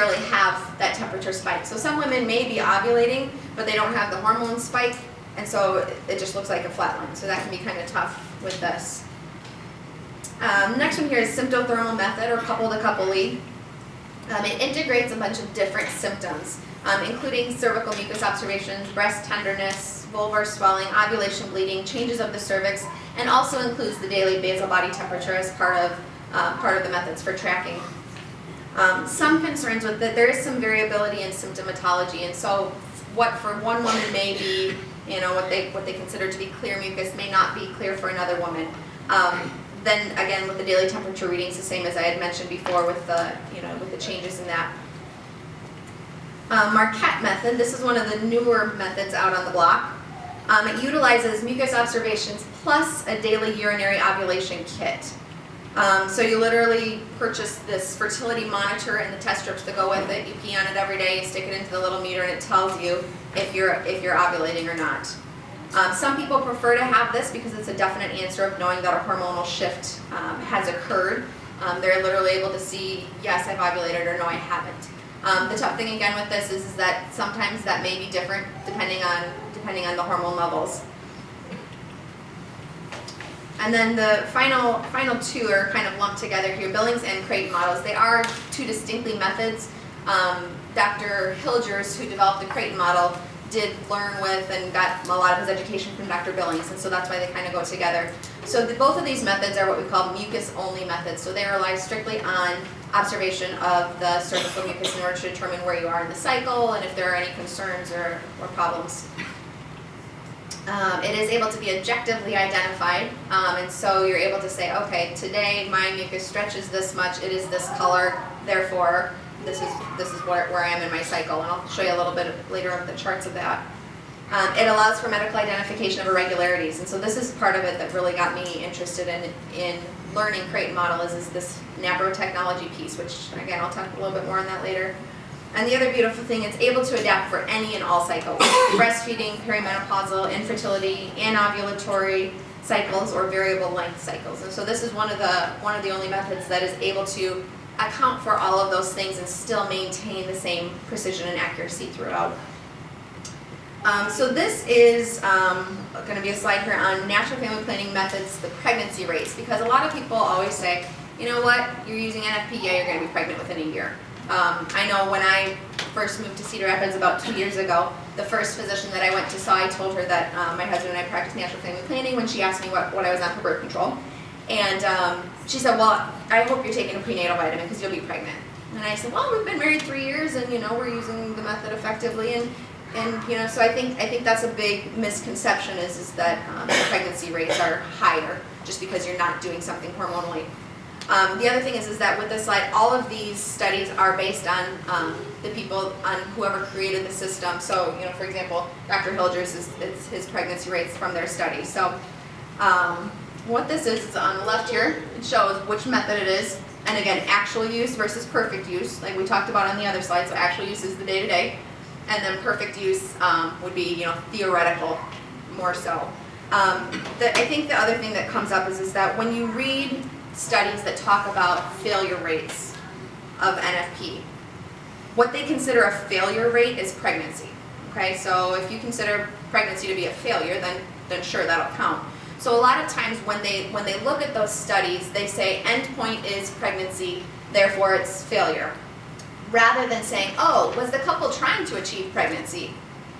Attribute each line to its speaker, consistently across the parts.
Speaker 1: necessarily have that temperature spike. So some women may be ovulating, but they don't have the hormone spike, and so it just looks like a flat line. So that can be kind of tough with this. Next one here is symptothermal method, or couple-to-couple-ly. It integrates a bunch of different symptoms, including cervical mucus observations, breast tenderness, vulvar swelling, ovulation bleeding, changes of the cervix, and also includes the daily basal body temperature as part of the methods for tracking. Some concerns with that, there is some variability in symptomatology, and so what for one woman may be, what they consider to be clear mucus may not be clear for another woman. Then again, with the daily temperature readings, the same as I had mentioned before with the changes in that. Marquette method, this is one of the newer methods out on the block. It utilizes mucus observations plus a daily urinary ovulation kit. So you literally purchase this fertility monitor and the test strips that go with it. You pee on it every day, you stick it into the little meter, and it tells you if you're ovulating or not. Some people prefer to have this because it's a definite answer of knowing that a hormonal shift has occurred. They're literally able to see, yes, I've ovulated, or no, I haven't. The tough thing again with this is that sometimes that may be different depending on the hormone levels. And then the final two are kind of lumped together here, Billings and Creighton models. They are two distinctly methods. Dr. Hilgers, who developed the Creighton model, did learn with and got a lot of his education from Dr. Billings, and so that's why they kind of go together. So both of these methods are what we call mucus-only methods. So they rely strictly on observation of the cervical mucus in order to determine where you are in the cycle and if there are any concerns or problems. It is able to be objectively identified, and so you're able to say, okay, today my mucus stretches this much, it is this color, therefore this is where I am in my cycle, and I'll show you a little bit later of the charts of that. It allows for medical identification of irregularities, and so this is part of it that really got me interested in learning Creighton model is this NAPRO technology piece, which again I'll talk a little bit more on that later. And the other beautiful thing, it's able to adapt for any and all cycles: breastfeeding, perimenopausal, infertility, anovulatory cycles, or variable length cycles. And so this is one of the only methods that is able to account for all of those things and still maintain the same precision and accuracy throughout. So this is going to be a slide here on natural family planning methods, the pregnancy rates, because a lot of people always say, you know what, you're using NFPA, you're going to be pregnant within a year. I know when I first moved to Cedar Rapids about 2 years ago, the first physician that I went to saw, I told her that my husband and I practiced natural family planning when she asked me what I was on for birth control. And she said, well, I hope you're taking a prenatal vitamin because you'll be pregnant. And I said, well, we've been married 3 years and we're using the method effectively, and so I think that's a big misconception is that the pregnancy rates are higher just because you're not doing something hormonally. The other thing is that with this slide, all of these studies are based on the people, on whoever created the system. So, for example, Dr. Hilgers it's his pregnancy rates from their study. So, what this is on the left here, it shows which method it is, and again, actual use versus perfect use, like we talked about on the other slide. So, actual use is the day-to-day, and then perfect use would be, theoretical, more so. I think the other thing that comes up is that when you read studies that talk about failure rates of NFP, what they consider a failure rate is pregnancy. Okay, so if you consider pregnancy to be a failure, then sure, that'll count. So a lot of times when they look at those studies, they say endpoint is pregnancy, therefore it's failure, rather than saying, oh, was the couple trying to achieve pregnancy?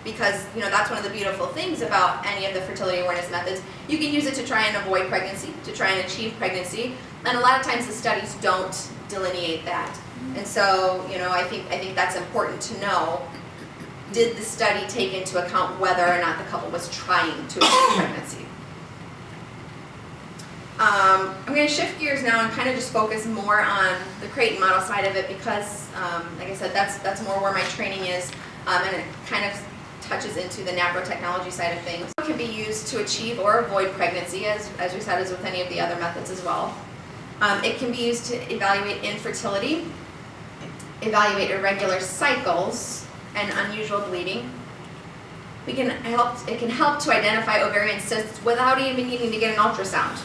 Speaker 1: Because that's one of the beautiful things about any of the fertility awareness methods. You can use it to try and avoid pregnancy, to try and achieve pregnancy, and a lot of times the studies don't delineate that. And so, I think that's important to know. Did the study take into account whether or not the couple was trying to achieve pregnancy? I'm going to shift gears now and kind of just focus more on the Creighton model side of it because, like I said, that's more where my training is, and it kind of touches into the NAPRO technology side of things. It can be used to achieve or avoid pregnancy, as we said, as with any of the other methods as well. It can be used to evaluate infertility, evaluate irregular cycles, and unusual bleeding. It can help to identify ovarian cysts without even needing to get an ultrasound.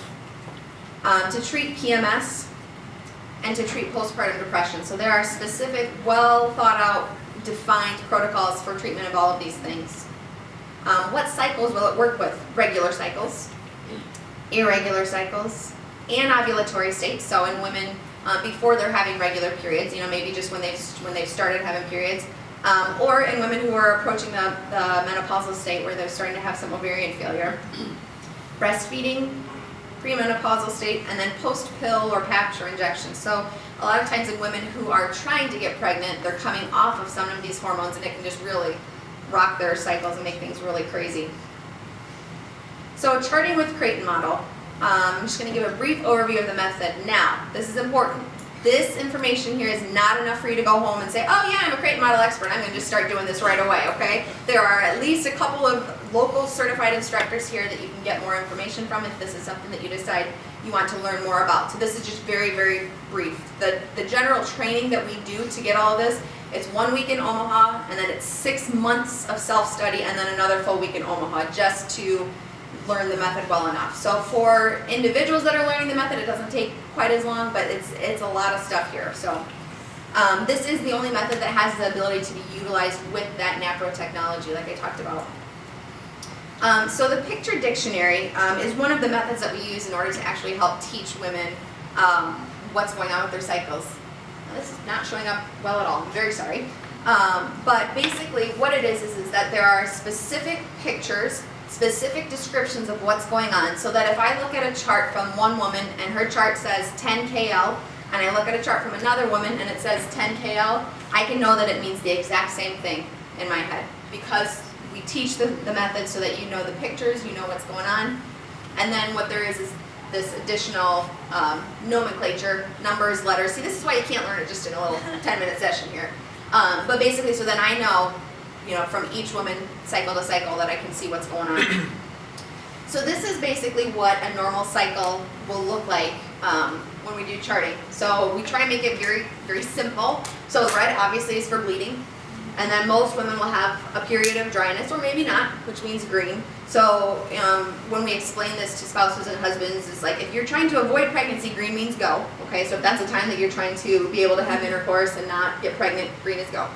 Speaker 1: To treat PMS, and to treat postpartum depression. So there are specific, well thought out, defined protocols for treatment of all of these things. What cycles will it work with? Regular cycles, irregular cycles, and ovulatory states. So in women before they're having regular periods, maybe just when they've started having periods, or in women who are approaching the menopausal state where they're starting to have some ovarian failure. Breastfeeding, premenopausal state, and then post-pill or patch or injection. So a lot of times in women who are trying to get pregnant, they're coming off of some of these hormones, and it can just really rock their cycles and make things really crazy. So charting with Creighton model. I'm just going to give a brief overview of the method. Now, this is important. This information here is not enough for you to go home and say, oh yeah, I'm a Creighton model expert, I'm going to just start doing this right away, okay? There are at least a couple of local certified instructors here that you can get more information from if this is something that you decide you want to learn more about. So this is just very, very brief. The general training that we do to get all of this, it's 1 week in Omaha, and then it's 6 months of self-study, and then another full week in Omaha just to learn the method well enough. So for individuals that are learning the method, it doesn't take quite as long, but it's a lot of stuff here. So this is the only method that has the ability to be utilized with that NAPRO technology like I talked about. So the picture dictionary is one of the methods that we use in order to actually help teach women what's going on with their cycles. Now, this is not showing up well at all, I'm very sorry. But basically what it is that there are specific pictures, specific descriptions of what's going on, so that if I look at a chart from one woman and her chart says 10 KL, and I look at a chart from another woman and it says 10 KL, I can know that it means the exact same thing in my head, because we teach the method so that you know the pictures, you know what's going on, and then what there is this additional nomenclature, numbers, letters. See, this is why you can't learn it just in a little 10-minute session here. But basically, so then I know, from each woman, cycle to cycle, that I can see what's going on. So this is basically what a normal cycle will look like when we do charting. So we try and make it very, very simple. So red obviously is for bleeding. And then most women will have a period of dryness, or maybe not, which means green. So when we explain this to spouses and husbands, it's like, if you're trying to avoid pregnancy, green means go. Okay, so if that's the time that you're trying to be able to have intercourse and not get pregnant, green is go.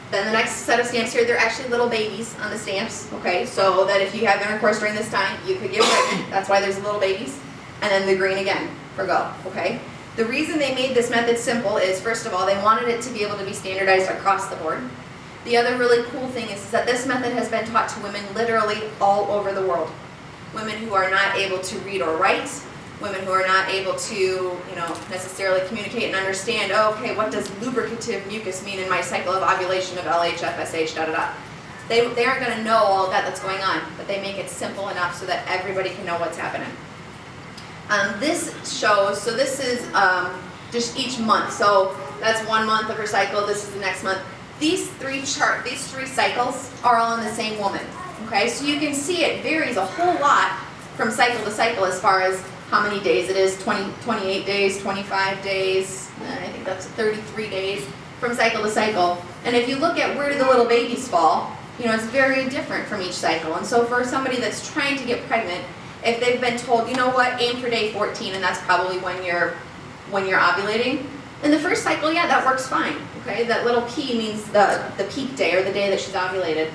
Speaker 1: Then the next set of stamps here, they're actually little babies on the stamps, okay? So that if you have intercourse during this time, you could get pregnant. That's why there's little babies. And then the green again for go, okay? The reason they made this method simple is, first of all, they wanted it to be able to be standardized across the board. The other really cool thing is that this method has been taught to women literally all over the world. Women who are not able to read or write, women who are not able to, necessarily communicate and understand, okay, what does lubricative mucus mean in my cycle of ovulation of LH, FSH, da-da-da. They aren't going to know all of that's going on, but they make it simple enough so that everybody can know what's happening. This shows, so this is just each month. So that's 1 month of her cycle, this is the next month. These three cycles are all in the same woman, okay? So you can see it varies a whole lot from cycle to cycle as far as how many days it is, 28 days, 25 days, I think that's 33 days from cycle to cycle. And if you look at where do the little babies fall, it's very different from each cycle. And so for somebody that's trying to get pregnant, if they've been told, aim for day 14, and that's probably when you're ovulating, in the first cycle, yeah, that works fine, okay? That little P means the peak day or the day that she's ovulated.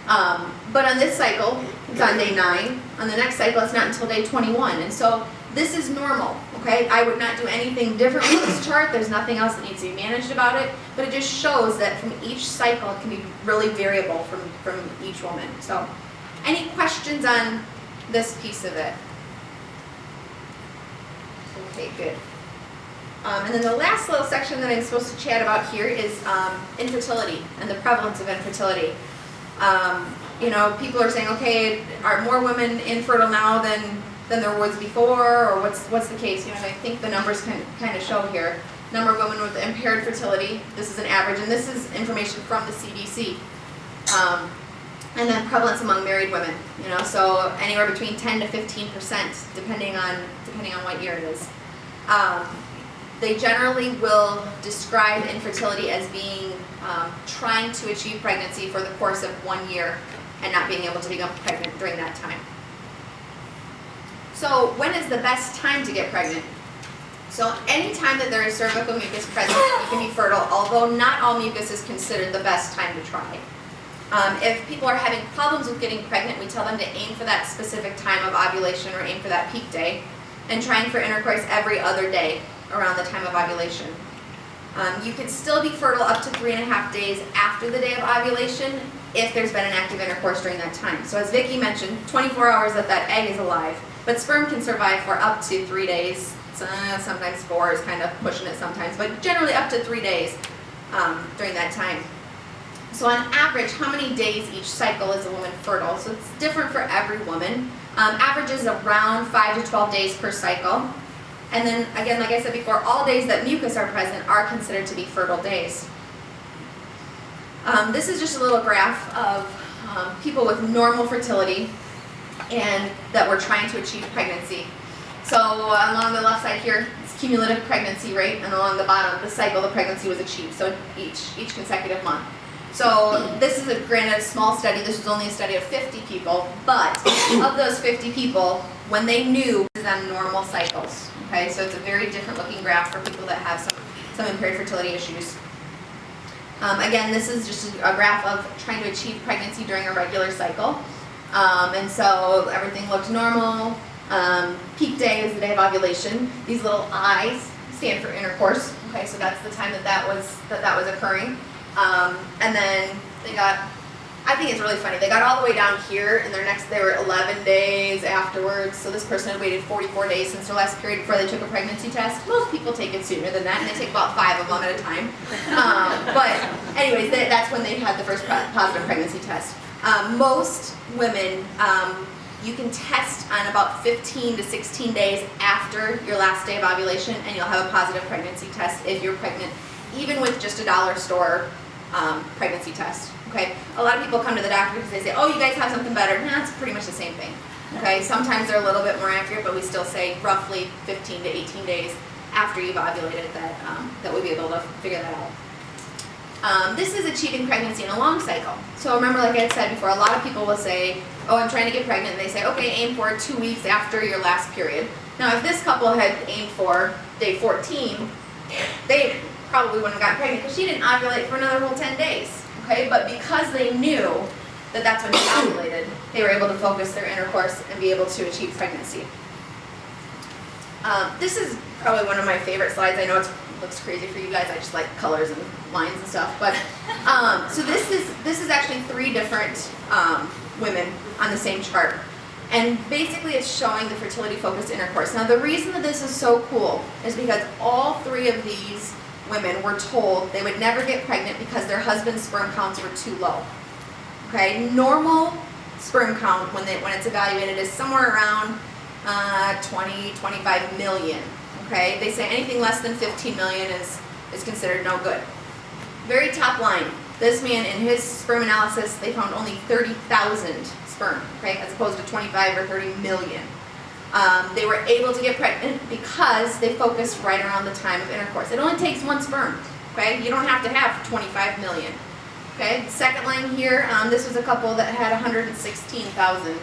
Speaker 1: But on this cycle, it's on day 9. On the next cycle, it's not until day 21. And so this is normal, okay? I would not do anything different with this chart. There's nothing else that needs to be managed about it. But it just shows that from each cycle, it can be really variable from each woman. So any questions on this piece of it? Okay, good. And then the last little section that I'm supposed to chat about here is infertility and the prevalence of infertility. People are saying, okay, are more women infertile now than there was before, or what's the case? I think the numbers kind of show here. Number of women with impaired fertility, this is an average, and this is information from the CDC. And then prevalence among married women, so anywhere between 10 to 15%, depending on what year it is. They generally will describe infertility as being trying to achieve pregnancy for the course of 1 year and not being able to become pregnant during that time. So when is the best time to get pregnant? So anytime that there is cervical mucus present, you can be fertile, although not all mucus is considered the best time to try. If people are having problems with getting pregnant, we tell them to aim for that specific time of ovulation or aim for that peak day, and trying for intercourse every other day around the time of ovulation. You can still be fertile up to 3.5 days after the day of ovulation if there's been an active intercourse during that time. So as Vicki mentioned, 24 hours that egg is alive, but sperm can survive for up to 3 days. Sometimes 4 is kind of pushing it sometimes, but generally up to 3 days during that time. So on average, how many days each cycle is a woman fertile? So it's different for every woman. Average is around 5 to 12 days per cycle. And then again, like I said before, all days that mucus are present are considered to be fertile days. This is just a little graph of people with normal fertility and that were trying to achieve pregnancy. So along the left side here, it's cumulative pregnancy rate, and along the bottom, the cycle the pregnancy was achieved, so each consecutive month. So this is granted a small study. This was only a study of 50 people, but of those 50 people, when they knew, it was on normal cycles. Okay, so it's a very different looking graph for people that have some impaired fertility issues. Again, this is just a graph of trying to achieve pregnancy during a regular cycle. And so everything looked normal. Peak day is the day of ovulation. These little I's stand for intercourse. Okay, so that's the time that was occurring. And then they got, I think it's really funny, they got all the way down here, and they were 11 days afterwards. So this person had waited 44 days since their last period before they took a pregnancy test. Most people take it sooner than that, and they take about 5 of them at a time. But anyways, that's when they had the first positive pregnancy test. Most women, you can test on about 15 to 16 days after your last day of ovulation, and you'll have a positive pregnancy test if you're pregnant, even with just a dollar store pregnancy test. Okay, a lot of people come to the doctor because they say, "Oh, you guys have something better." No, it's pretty much the same thing. Okay, sometimes they're a little bit more accurate, but we still say roughly 15 to 18 days after you've ovulated that we'll be able to figure that out. This is achieving pregnancy in a long cycle. So remember, like I had said before, a lot of people will say, "Oh, I'm trying to get pregnant," and they say, "Okay, aim for 2 weeks after your last period." Now, if this couple had aimed for day 14, they probably wouldn't have gotten pregnant because she didn't ovulate for another whole 10 days. Okay, but because they knew that that's when she ovulated, they were able to focus their intercourse and be able to achieve pregnancy. This is probably one of my favorite slides. I know it looks crazy for you guys. I just like colors and lines and stuff. But so this is actually 3 different women on the same chart, and basically it's showing the fertility-focused intercourse. Now the reason that this is so cool is because all 3 of these women were told they would never get pregnant because their husband's sperm counts were too low. Okay, normal sperm count when it's evaluated is somewhere around 20, 25 million. Okay, they say anything less than 15 million is considered no good. Very top line, this man in his sperm analysis, they found only 30,000 sperm, okay, as opposed to 25 or 30 million. They were able to get pregnant because they focused right around the time of intercourse. It only takes 1 sperm, okay? You don't have to have 25 million, okay? The second line here, this was a couple that had 116,000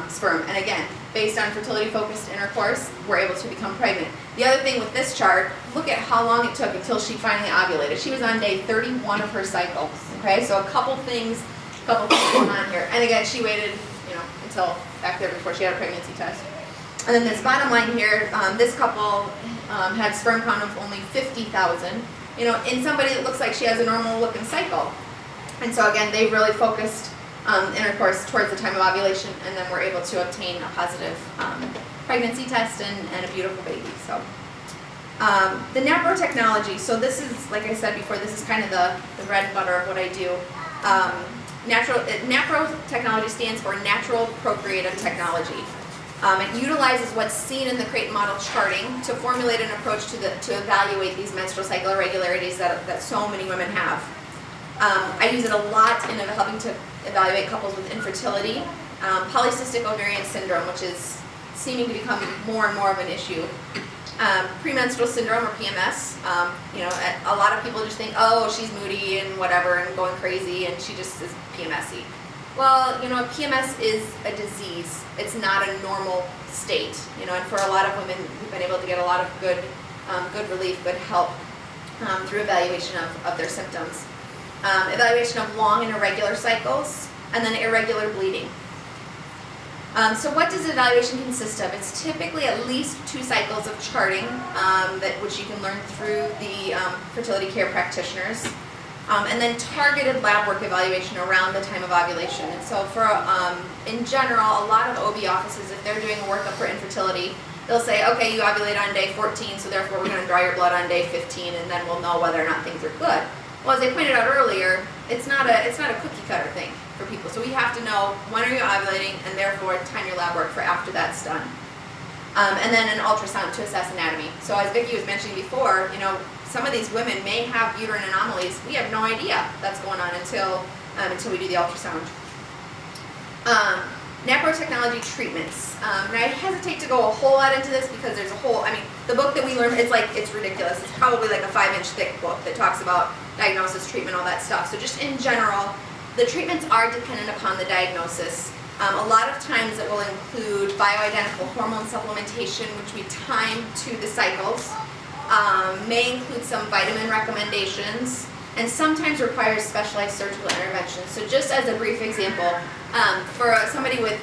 Speaker 1: sperm. And again, based on fertility-focused intercourse, were able to become pregnant. The other thing with this chart, look at how long it took until she finally ovulated. She was on day 31 of her cycle, okay? So a couple things going on here. And again, she waited, until back there before she had a pregnancy test. And then this bottom line here, this couple had sperm count of only 50,000, in somebody that looks like she has a normal looking cycle. And so again, they really focused intercourse towards the time of ovulation, and then were able to obtain a positive pregnancy test and a beautiful baby. So the NAPRO technology, so this is, like I said before, this is kind of the bread and butter of what I do. NAPRO technology stands for Natural Procreative Technology. It utilizes what's seen in the crate model charting to formulate an approach to evaluate these menstrual cycle irregularities that so many women have. I use it a lot in helping to evaluate couples with infertility, polycystic ovarian syndrome, which is seeming to become more and more of an issue. Premenstrual syndrome, or PMS, a lot of people just think, oh, she's moody and whatever and going crazy, and she just is PMSy. Well, PMS is a disease. It's not a normal state, and for a lot of women, we've been able to get a lot of good relief, good help through evaluation of their symptoms. Evaluation of long and irregular cycles, and then irregular bleeding. So what does evaluation consist of? It's typically at least 2 cycles of charting, which you can learn through the fertility care practitioners. And then targeted lab work evaluation around the time of ovulation. And so in general, a lot of OB offices, if they're doing a workup for infertility, they'll say, okay, you ovulate on day 14, so therefore we're going to draw your blood on day 15, and then we'll know whether or not things are good. Well, as I pointed out earlier, it's not a cookie cutter thing for people. So we have to know when are you ovulating, and therefore time your lab work for after that's done. And then an ultrasound to assess anatomy. So as Vicki was mentioning before, some of these women may have uterine anomalies. We have no idea that's going on until we do the ultrasound. Nanotechnology treatments. And I hesitate to go a whole lot into this because there's the book that we learned, it's ridiculous. It's probably like a 5-inch thick book that talks about diagnosis, treatment, all that stuff. So just in general, the treatments are dependent upon the diagnosis. A lot of times it will include bioidentical hormone supplementation, which we time to the cycles. May include some vitamin recommendations, and sometimes requires specialized surgical interventions. So just as a brief example, for somebody with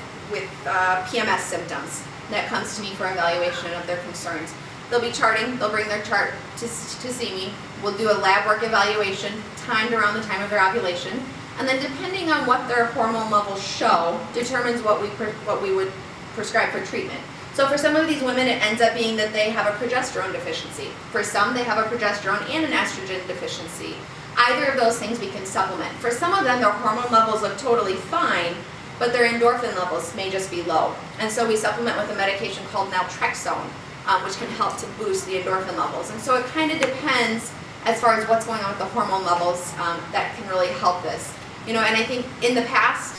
Speaker 1: PMS symptoms that comes to me for evaluation of their concerns, they'll be charting, they'll bring their chart to see me, we'll do a lab work evaluation timed around the time of their ovulation, and then depending on what their hormone levels show, determines what we would prescribe for treatment. So for some of these women, it ends up being that they have a progesterone deficiency. For some, they have a progesterone and an estrogen deficiency. Either of those things we can supplement. For some of them, their hormone levels look totally fine, but their endorphin levels may just be low. And so we supplement with a medication called naltrexone, which can help to boost the endorphin levels. And so it kind of depends as far as what's going on with the hormone levels that can really help this. And I think in the past,